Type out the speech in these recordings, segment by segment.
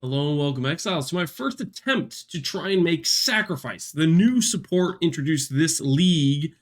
Hello and welcome, Exiles, to my first attempt to try and make Sacrifice, the new support introduced this league.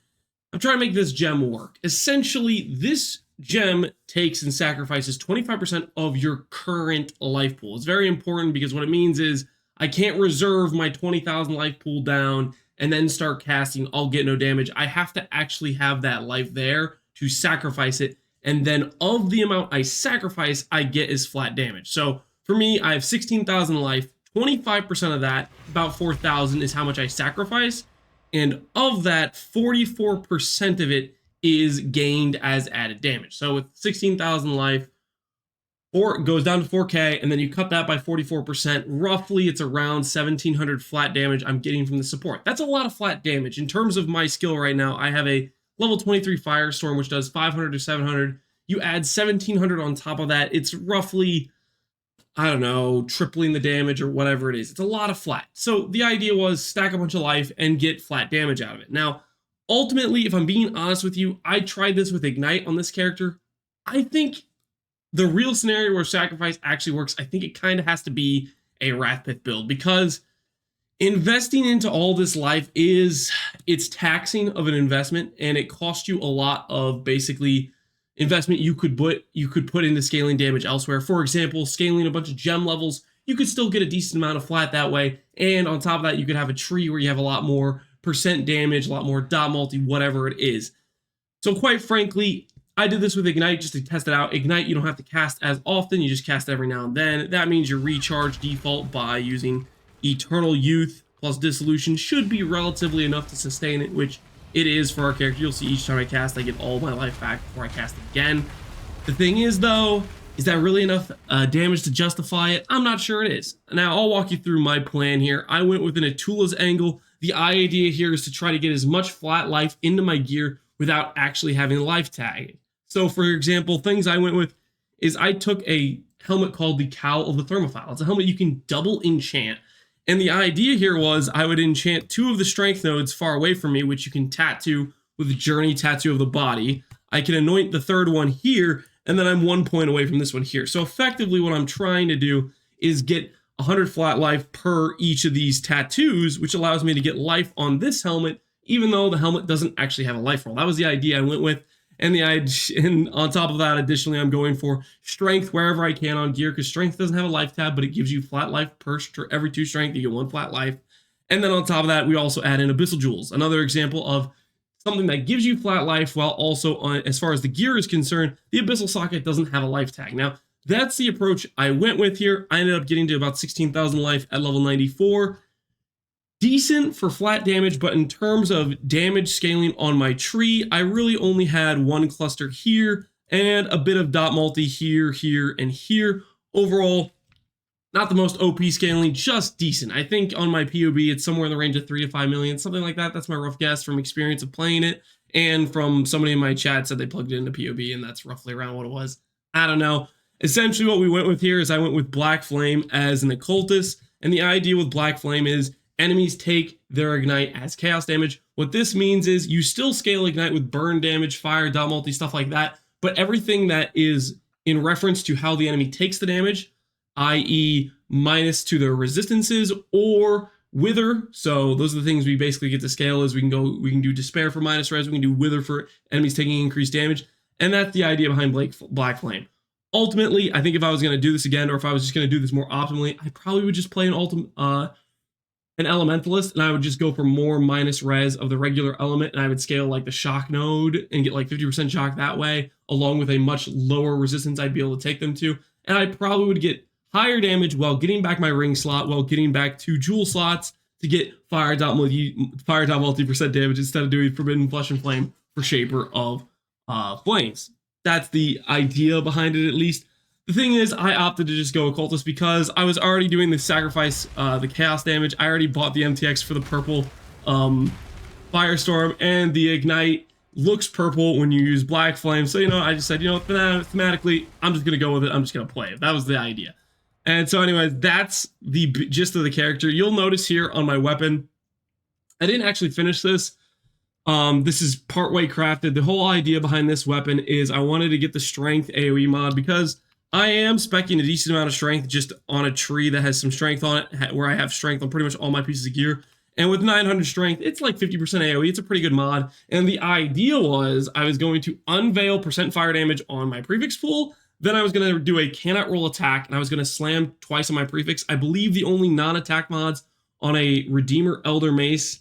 I'm trying to make this gem work. Essentially, this gem takes and sacrifices 25% of your current life pool. It's very important because what it means is I can't reserve my 20,000 life pool down and then start casting, I'll get no damage. I have to actually have that life there to sacrifice it, and then of the amount I sacrifice, I get is flat damage. So for me, I have 16,000 life. 25% of that, about 4,000, is how much I sacrifice. And of that, 44% of it is gained as added damage. So with 16,000 life, it goes down to 4K, and then you cut that by 44%. Roughly, it's around 1,700 flat damage I'm getting from the support. That's a lot of flat damage. In terms of my skill right now, I have a level 23 Firestorm, which does 500 to 700. You add 1,700 on top of that, it's roughly, I don't know, tripling the damage or whatever it is. It's a lot of flat. So the idea was stack a bunch of life and get flat damage out of it. Now, ultimately, if I'm being honest with you, I tried this with Ignite on this character. I think the real scenario where Sacrifice actually works, I think it kind of has to be a rathpith build, because investing into all this life it's taxing of an investment, and it costs you a lot of basically investment you could put into scaling damage elsewhere. For example, scaling a bunch of gem levels, you could still get a decent amount of flat that way, and on top of that, you could have a tree where you have a lot more percent damage, a lot more dot multi, whatever it is. So quite frankly, I did this with Ignite just to test it out. Ignite, you don't have to cast as often, you just cast every now and then. That means your recharge default by using Eternal Youth plus Dissolution should be relatively enough to sustain it, which it is for our character. You'll see each time I cast, I get all my life back before I cast it again. The thing is, though, is that really enough damage to justify it? I'm not sure it is. Now, I'll walk you through my plan here. I went with an Atula's angle. The idea here is to try to get as much flat life into my gear without actually having life tag. So, for example, things I went with is I took a helmet called the Cowl of the Thermophile. It's a helmet you can double enchant. And the idea here was I would enchant 2 of the strength nodes far away from me, which you can tattoo with the Journey Tattoo of the Body. I can anoint the 3rd one here, and then I'm 1 point away from this one here. So effectively what I'm trying to do is get 100 flat life per each of these tattoos, which allows me to get life on this helmet, even though the helmet doesn't actually have a life roll. That was the idea I went with. And on top of that, additionally, I'm going for strength wherever I can on gear, because strength doesn't have a life tab, but it gives you flat life per every 2 strength. You get 1 flat life. And then on top of that, we also add in Abyssal Jewels, another example of something that gives you flat life while also, as far as the gear is concerned, the Abyssal Socket doesn't have a life tag. Now, that's the approach I went with here. I ended up getting to about 16,000 life at level 94. Decent for flat damage, but in terms of damage scaling on my tree, I really only had 1 cluster here and a bit of dot multi here, here, and here. Overall, not the most OP scaling, just decent. I think on my POB, it's somewhere in the range of 3 to 5 million, something like that. That's my rough guess from experience of playing it, and from somebody in my chat said they plugged it into POB, and that's roughly around what it was. I don't know. Essentially, what we went with here is I went with blackflame as an occultist, and the idea with blackflame is enemies take their Ignite as chaos damage. What this means is you still scale Ignite with burn damage, fire, dot multi, stuff like that, but everything that is in reference to how the enemy takes the damage, i.e. minus to their resistances or wither. So those are the things we basically get to scale. Is we can do despair for minus res, we can do wither for enemies taking increased damage, and that's the idea behind Black Flame. Ultimately, I think if I was going to do this again, or if I was just going to do this more optimally, I probably would just play an elementalist, and I would just go for more minus res of the regular element, and I would scale like the shock node and get like 50% shock that way, along with a much lower resistance I'd be able to take them to. And I probably would get higher damage while getting back my ring slot, while getting back 2 jewel slots to get fire dot multi percent damage instead of doing forbidden flesh and flame for shaper of flames. That's the idea behind it, at least. The thing is, I opted to just go Occultist because I was already doing the sacrifice, the chaos damage. I already bought the MTX for the purple Firestorm, and the Ignite looks purple when you use Black Flame. So, I just said, thematically, I'm just going to go with it. I'm just going to play it. That was the idea. And so anyways, that's the gist of the character. You'll notice here on my weapon, I didn't actually finish this. This is partway crafted. The whole idea behind this weapon is I wanted to get the strength AoE mod because I am speccing a decent amount of strength just on a tree that has some strength on it, where I have strength on pretty much all my pieces of gear. And with 900 strength, it's like 50% AoE. It's a pretty good mod. And the idea was I was going to unveil percent fire damage on my prefix pool. Then I was going to do a cannot roll attack, and I was going to slam twice on my prefix. I believe the only non-attack mods on a Redeemer Elder Mace,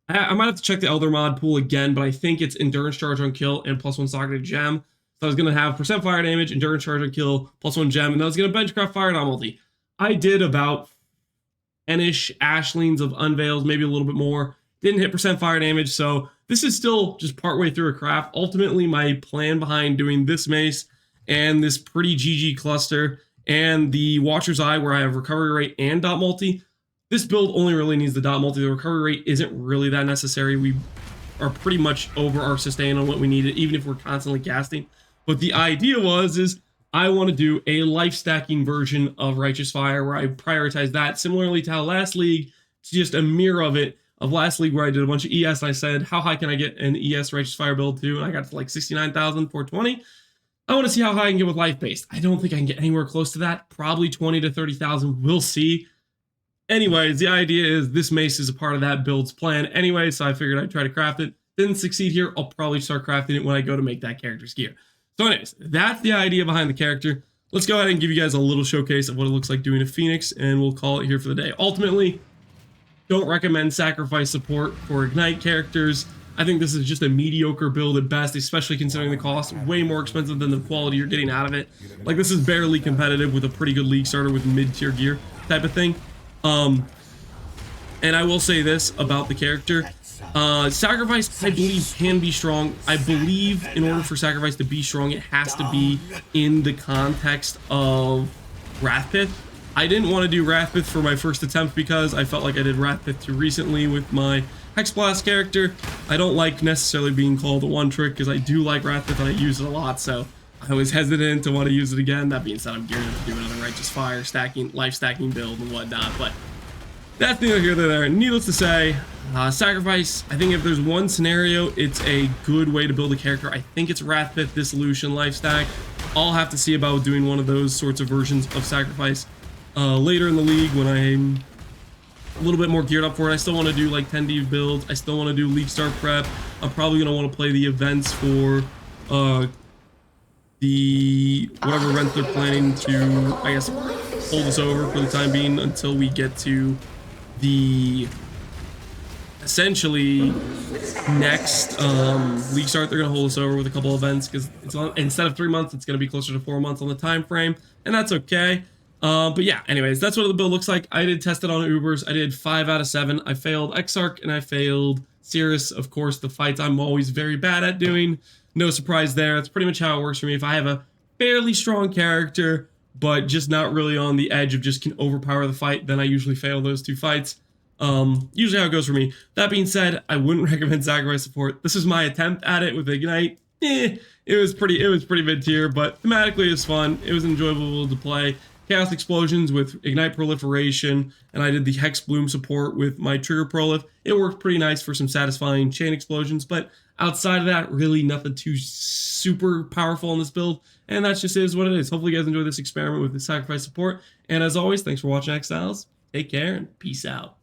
I might have to check the Elder mod pool again, but I think it's Endurance Charge on kill and +1 socketed gem. So I was going to have percent fire damage, Endurance Charge on kill, +1 gem, and I was going to benchcraft fire dot multi. I did about 10-ish Ashlings of unveils, maybe a little bit more. Didn't hit percent fire damage, so this is still just partway through a craft. Ultimately, my plan behind doing this mace and this pretty GG cluster and the Watcher's Eye, where I have recovery rate and dot multi, this build only really needs the dot multi. The recovery rate isn't really that necessary. We are pretty much over our sustain on what we needed, even if we're constantly casting. But the idea is I want to do a life stacking version of Righteous Fire, where I prioritize that similarly to how last league, it's just a mirror of it, of last league, where I did a bunch of ES and I said, how high can I get an ES Righteous Fire build to? And I got to like 69,420. I want to see how high I can get with life based. I don't think I can get anywhere close to that. Probably 20 to 30,000. We'll see. Anyways, the idea is this mace is a part of that build's plan anyway, so I figured I'd try to craft it. Didn't succeed here. I'll probably start crafting it when I go to make that character's gear. So anyways, that's the idea behind the character. Let's go ahead and give you guys a little showcase of what it looks like doing a Phoenix, and we'll call it here for the day. Ultimately, don't recommend sacrifice support for Ignite characters. I think this is just a mediocre build at best, especially considering the cost. Way more expensive than the quality you're getting out of it. Like, this is barely competitive with a pretty good league starter with mid-tier gear type of thing. And I will say this about the character. Sacrifice, I believe, can be strong. I believe in order for Sacrifice to be strong, it has to be in the context of Rathpith. I didn't want to do Rathpith for my first attempt because I felt like I did Rathpith too recently with my Hexblast character. I don't like necessarily being called a one-trick because I do like Rathpith and I use it a lot, so I was hesitant to want to use it again. That being said, I'm geared up to do another Righteous Fire stacking, life stacking build and whatnot, but that's neither here nor there. Needless to say, Sacrifice, I think if there's one scenario, it's a good way to build a character. I think it's Rathpith, Dissolution, life stack. I'll have to see about doing one of those sorts of versions of Sacrifice later in the league when I'm a little bit more geared up for it. I still want to do like 10 div builds. I still want to do league start prep. I'm probably going to want to play the events for the whatever events they're planning to, I guess, hold us over for the time being until we get to the essentially next league start. They're going to hold us over with a couple events because it's on, instead of 3 months, it's going to be closer to 4 months on the time frame, and that's okay. But yeah, anyways, that's what the build looks like. I did test it on Ubers. I did 5 out of 7. I failed Exarch and I failed Cirrus. Of course, the fights I'm always very bad at doing. No surprise there. That's pretty much how it works for me. If I have a fairly strong character, but just not really on the edge of just can overpower the fight, then I usually fail those 2 fights. Usually how it goes for me. That being said, I wouldn't recommend Sacrifice support. This is my attempt at it with Ignite. It was pretty mid-tier, but thematically it was fun. It was enjoyable to play. Chaos Explosions with Ignite Proliferation, and I did the Hex Bloom support with my Trigger Prolif. It worked pretty nice for some satisfying chain explosions, but outside of that, really nothing too super powerful in this build, and that just is what it is. Hopefully you guys enjoy this experiment with the Sacrifice support, and as always, thanks for watching, Exiles. Take care, and peace out.